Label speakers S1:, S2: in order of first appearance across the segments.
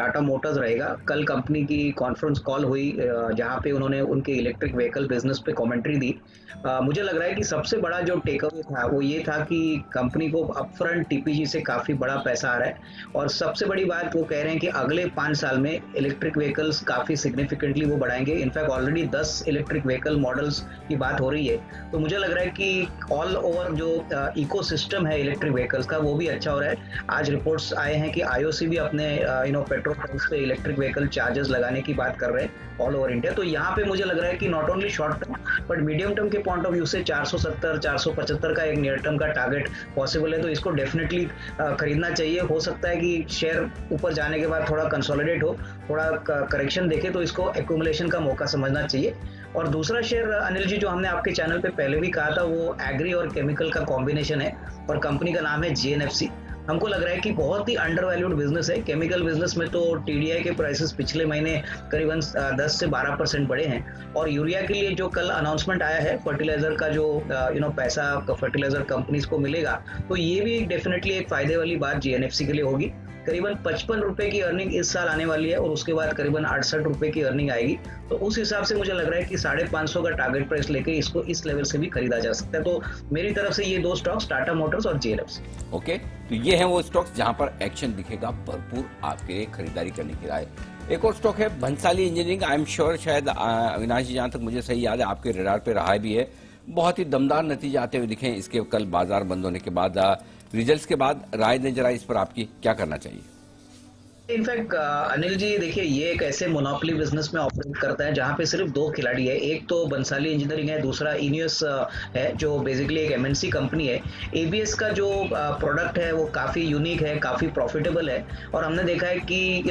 S1: Tata Motors रहेगा। कल company की कॉन्फ्रेंस कॉल हुई जहाँ पे उन्होंने उनके इलेक्ट्रिक व्हीकल बिजनेस पे कमेंट्री दी। मुझे लग रहा है कि सबसे बड़ा जो टेक अवे था वो ये था कि कंपनी को अपफ्रंट टीपीजी से काफ़ी बड़ा पैसा आ रहा है और सबसे बड़ी बात वो कह रहे हैं कि अगले 5 साल में इलेक्ट्रिक व्हीकल्स काफ़ी सिग्निफिकेंटली वो बढ़ाएंगे। In fact already 10 electric vehicle models की बात हो रही है। तो मुझे लग रहा है कि ऑल ओवर जो इकोसिस्टम है इलेक्ट्रिक व्हीकल्स का वो भी अच्छा हो रहा है। आज रिपोर्ट्स आए हैं कि आईओसी भी अपने पेट्रोल पंप्स पे इलेक्ट्रिक व्हीकल चार्जेस लगाने की बात कर रहे हैं ऑल ओवर इंडिया। तो यहाँ पे मुझे लग रहा है कि not only short term but medium term के पॉइंट ऑफ व्यू से 470 475 का एक नियर टर्म का टारगेट पॉसिबल है। तो इसको डेफिनेटली खरीदना चाहिए। हो सकता है कि शेयर ऊपर जाने के बाद थोड़ा कंसोलिडेट हो, थोड़ा करेक्शन देखे, तो इसको एक्यूमुलेशन का मौका समझना चाहिए। और दूसरा शेयर अनिल जी जो हमने आपके चैनल पे पहले भी कहा था वो एग्री और केमिकल का कॉम्बिनेशन है और कंपनी का नाम है जीएनएफसी। हमको लग रहा है कि बहुत ही अंडर वैल्यूड बिजनेस है। केमिकल बिजनेस में तो टीडीआई के प्राइसेस पिछले महीने करीबन 10 से 12% बढ़े हैं और यूरिया के लिए जो कल अनाउंसमेंट आया है फर्टिलाइजर का जो पैसा फर्टिलाइजर कंपनीज को मिलेगा, तो ये भी डेफिनेटली एक फायदे वाली बात जीएनएफसी के लिए होगी। करीबन 55 रुपए की अर्निंग इस साल आने वाली है और उसके बाद करीबन 68 रुपए की अर्निंग आएगी। तो उस हिसाब से मुझे लग रहा है कि 550 का टारगेट प्राइस लेके इसको इस लेवल से भी खरीदा जा सकता है। तो मेरी तरफ से ये दो स्टॉक्स टाटा मोटर्स और जेएलएफ।
S2: ओके, तो ये है वो स्टॉक्स जहां पर एक्शन दिखेगा भरपूर आपके लिए खरीदारी करने की राय। एक और स्टॉक है Bhansali engineering. I am sure शायद अविनाश जी, जहां तक मुझे सही याद है आपके रडार पे रहा भी है। बहुत ही दमदार नतीजे आते हुए दिखे इसके कल बाजार बंद होने के बाद, रिजल्ट्स के बाद। राय दें जरा इस पर आपकी, क्या करना चाहिए?
S1: इनफैक्ट अनिल जी देखिए, ये एक ऐसे मोनोपोली बिजनेस में ऑपरेट करता है जहां पे सिर्फ दो खिलाड़ी है। एक तो बंसाली इंजीनियरिंग है, दूसरा इनियस है जो बेसिकली एक एमएनसी कंपनी है। एबीएस का जो प्रोडक्ट है वो काफी यूनिक है, काफी प्रॉफिटेबल है और हमने देखा है कि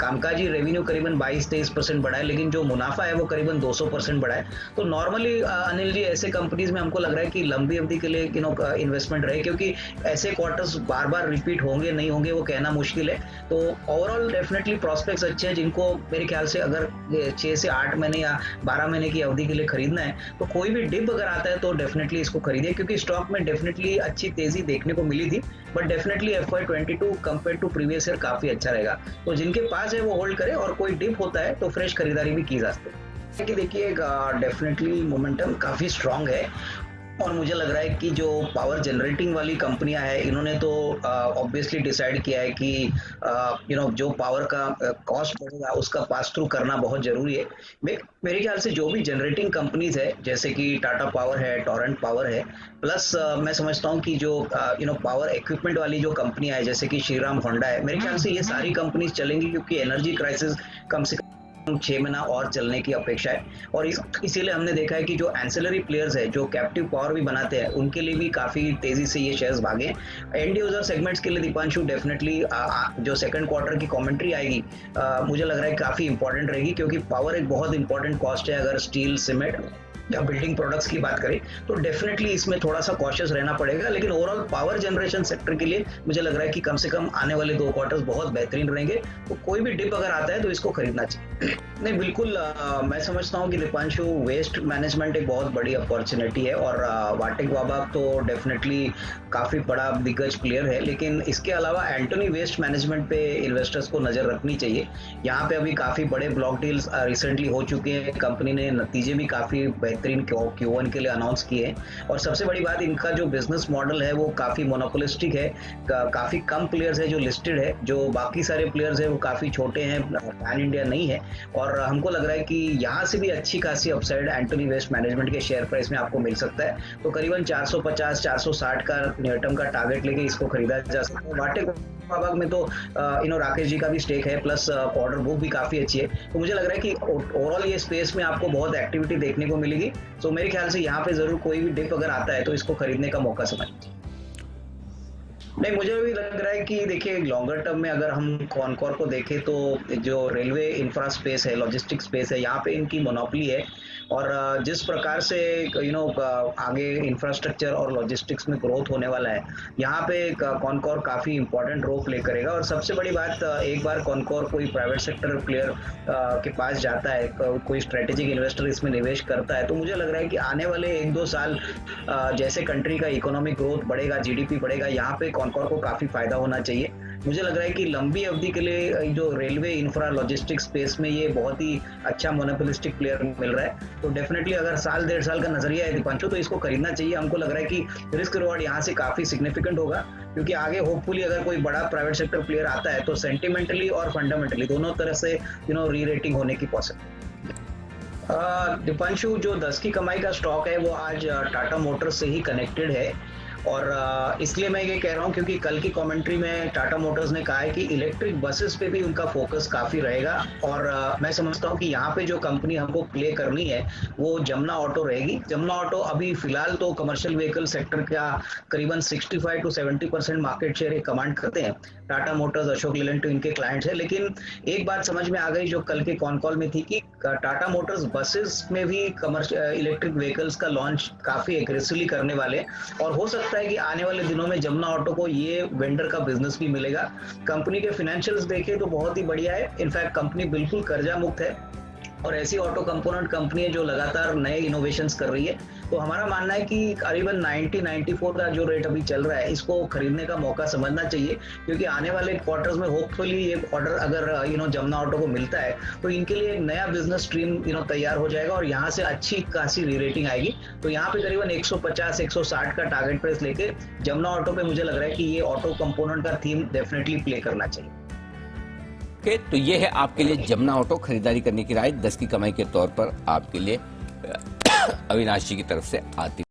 S1: कामकाजी रेवेन्यू करीबन 22-23% बढ़ा है, लेकिन जो मुनाफा है वो करीबन 200% बढ़ा है। तो नॉर्मली अनिल जी ऐसे कंपनीज में हमको लग रहा है कि लंबी अवधि के लिए इन्वेस्टमेंट रहे, क्योंकि ऐसे क्वार्टर्स बार बार रिपीट होंगे नहीं होंगे वो कहना मुश्किल है। तो ओवरऑल डेफिनेटली प्रोस्पेक्ट्स अच्छे हैं, जिनको मेरे ख्याल से अगर 6 से 8 महीने या 12 महीने की अवधि के लिए खरीदना है तो कोई भी डिप अगर आता है तो डेफिनेटली इसको खरीदिए, क्योंकि स्टॉक में डेफिनेटली अच्छी तेजी देखने को मिली थी। But definitely FY22 compare to previous year काफी अच्छा रहेगा। तो जिनके पास है वो होल्ड करे और कोई डिप होता है तो फ्रेश खरीदारी भी की जा सकती है। कि देखिए डेफिनेटली मोमेंटम काफी स्ट्रांग है और मुझे लग रहा है कि जो पावर जनरेटिंग वाली कंपनियां हैं इन्होंने तो ऑब्वियसली डिसाइड किया है कि जो पावर का कॉस्ट बढ़ेगा उसका पास थ्रू करना बहुत जरूरी है। मेरे ख्याल से जो भी जनरेटिंग कंपनीज है जैसे कि टाटा पावर है, टोरेंट पावर है, प्लस मैं समझता हूँ कि जो पावर इक्विपमेंट वाली जो कंपनियां है जैसे कि श्रीराम होंडा है, मेरे ख्याल से ये सारी कंपनीज चलेंगी, क्योंकि एनर्जी क्राइसिस कम से 6 महीना और चलने की अपेक्षा है। और इसीलिए हमने देखा है कि जो एंसिलरी प्लेयर्स है जो कैप्टिव पावर भी बनाते हैं उनके लिए भी काफी तेजी से ये शेयर्स भागे। एंड यूजर सेगमेंट्स के लिए दीपांशु डेफिनेटली जो सेकंड क्वार्टर की कमेंट्री आएगी मुझे लग रहा है काफी इंपॉर्टेंट रहेगी, क्योंकि पावर एक बहुत इंपॉर्टेंट कॉस्ट है। अगर स्टील, सीमेंट या बिल्डिंग प्रोडक्ट्स की बात करें तो डेफिनेटली इसमें थोड़ा सा कॉशियस रहना पड़ेगा, लेकिन ओवरऑल पावर जनरेशन सेक्टर के लिए मुझे लग रहा है कि कम से कम आने वाले 2 क्वार्टर्स बहुत बेहतरीन रहेंगे। तो कोई भी डिप अगर आता है तो इसको खरीदना चाहिए। नहीं बिल्कुल, मैं समझता हूँ कि दीपांशु वेस्ट मैनेजमेंट एक बहुत बड़ी अपॉर्चुनिटी है और वाटिक वाबाक तो डेफिनेटली काफी बड़ा दिग्गज प्लेयर है, लेकिन इसके अलावा एंटोनी वेस्ट मैनेजमेंट पे इन्वेस्टर्स को नजर रखनी चाहिए। यहाँ पे अभी काफी बड़े ब्लॉक डील्स रिसेंटली हो चुके हैं, कंपनी ने नतीजे भी काफी बेहतरीन Q1 के लिए अनाउंस किए हैं और सबसे बड़ी बात इनका जो बिजनेस मॉडल है वो काफी मोनोपोलिस्टिक है। काफी कम प्लेयर्स है जो लिस्टेड है, जो बाकी सारे प्लेयर्स है वो काफी छोटे हैं, पैन इंडिया नहीं है। और हमको लग रहा है कि यहाँ से भी अच्छी खासी अपसाइड एंटोनी वेस्ट मैनेजमेंट के शेयर प्राइस में आपको मिल सकता है। तो करीबन 450-460 का नियर टर्म का टारगेट लेके इसको खरीदा जा सकता है। वाटिक वाबाक में तो राकेश जी का भी स्टेक है, प्लस ऑर्डर बुक भी काफी अच्छी है। तो मुझे लग रहा है कि ओवरऑल ये स्पेस में आपको बहुत एक्टिविटी देखने को मिलेगी। तो मेरे ख्याल से यहाँ पे जरूर कोई भी डिप अगर आता है तो इसको खरीदने का मौका समझिए। नहीं, मुझे भी लग रहा है कि देखिए लॉन्गर टर्म में अगर हम कॉनकॉर को देखें तो जो रेलवे इंफ्रा स्पेस है, लॉजिस्टिक स्पेस है, यहाँ पे इनकी मोनोपोली है और जिस प्रकार से आगे इंफ्रास्ट्रक्चर और लॉजिस्टिक्स में ग्रोथ होने वाला है, यहाँ पे कॉनकॉर काफी इंपॉर्टेंट रोल प्ले करेगा। और सबसे बड़ी बात, एक बार कॉनकॉर कोई प्राइवेट सेक्टर प्लेयर के पास जाता है, कोई स्ट्रेटेजिक इन्वेस्टर इसमें निवेश करता है, तो मुझे लग रहा है कि आने वाले 1-2 साल जैसे कंट्री का इकोनॉमिक ग्रोथ बढ़ेगा, जीडीपी बढ़ेगा, यहाँ पे कॉनकॉर को काफी फायदा होना चाहिए। मुझे लग रहा है कि लंबी अवधि के लिए जो रेलवे इंफ्रा लॉजिस्टिक्स स्पेस में ये बहुत ही अच्छा मोनोपोलिस्टिक प्लेयर मिल रहा है। तो डेफिनेटली अगर साल 1.5 साल का नजरिया है दीपांशु, तो इसको खरीदना चाहिए। हमको लग रहा है कि रिस्क रिवॉर्ड यहाँ से काफी सिग्निफिकेंट होगा, क्योंकि आगे होपफुली अगर कोई बड़ा प्राइवेट सेक्टर प्लेयर आता है तो सेंटिमेंटली और फंडामेंटली दोनों तरह से री रेटिंग होने की पॉसिबिलिटी। दीपांशु, जो 10 की कमाई का स्टॉक है वो आज टाटा मोटर्स से ही कनेक्टेड है, और इसलिए मैं ये कह रहा हूँ क्योंकि कल की कमेंट्री में टाटा मोटर्स ने कहा है कि इलेक्ट्रिक बसेस पे भी उनका फोकस काफी रहेगा, और मैं समझता हूँ कि यहाँ पे जो कंपनी हमको प्ले करनी है वो जमुना ऑटो रहेगी। जमुना ऑटो अभी फिलहाल तो कमर्शियल व्हीकल सेक्टर का करीबन 65 to 70% मार्केट शेयर कमांड करते हैं। टाटा मोटर्स, अशोक लेलैंड इनके क्लाइंट्स है, लेकिन एक बात समझ में आ गई जो कल के कॉन कॉल में थी कि टाटा मोटर्स बसेस में भी कमर्शियल इलेक्ट्रिक व्हीकल्स का लॉन्च काफी एग्रेसिवली करने वाले, और हो सकता है कि आने वाले दिनों में जमुना ऑटो को ये वेंडर का बिजनेस भी मिलेगा। कंपनी के फाइनेंशियल्स देखें तो बहुत ही बढ़िया है। इनफैक्ट कंपनी बिल्कुल कर्जा मुक्त है और ऐसी ऑटो कंपोनेंट कंपनी है जो लगातार नए इनोवेशंस कर रही है। तो हमारा मानना है कि करीबन 90-94 का जो रेट अभी चल रहा है इसको खरीदने का मौका समझना चाहिए, क्योंकि आने वाले क्वार्टर्स में होपफुली ये ऑर्डर अगर जमुना ऑटो को मिलता है तो इनके लिए एक नया बिजनेस स्ट्रीम तैयार हो जाएगा और यहाँ से अच्छी खासी री रेटिंग आएगी। तो यहाँ पे करीबन 150-160 का टारगेट प्राइस लेके जमुना ऑटो पे मुझे लग रहा है कि ये ऑटो कंपोनेंट का थीम डेफिनेटली प्ले करना चाहिए।
S2: ओके, तो ये है आपके लिए जमुना ऑटो खरीदारी करने की राय 10 की कमाई के तौर पर आपके लिए अविनाश जी की तरफ से आती